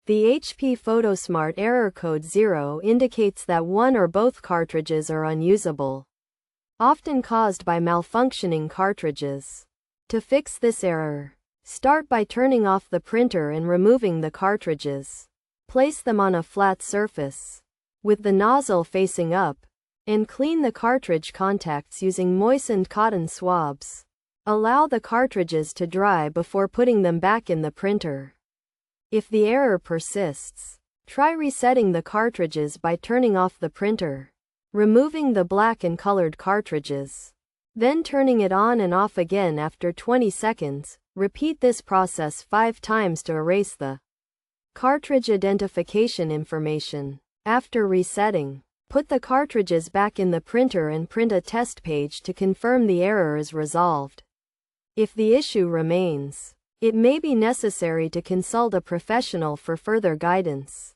The HP Photosmart error code 0 indicates that one or both cartridges are unusable, often caused by malfunctioning cartridges. To fix this error, start by turning off the printer and removing the cartridges. Place them on a flat surface, with the nozzle facing up, and clean the cartridge contacts using moistened cotton swabs. Allow the cartridges to dry before putting them back in the printer. If the error persists, try resetting the cartridges by turning off the printer, removing the black and colored cartridges, then turning it on and off again after 20 seconds. Repeat this process 5 times to erase the cartridge identification information. After resetting, put the cartridges back in the printer and print a test page to confirm the error is resolved. If the issue remains, it may be necessary to consult a professional for further guidance.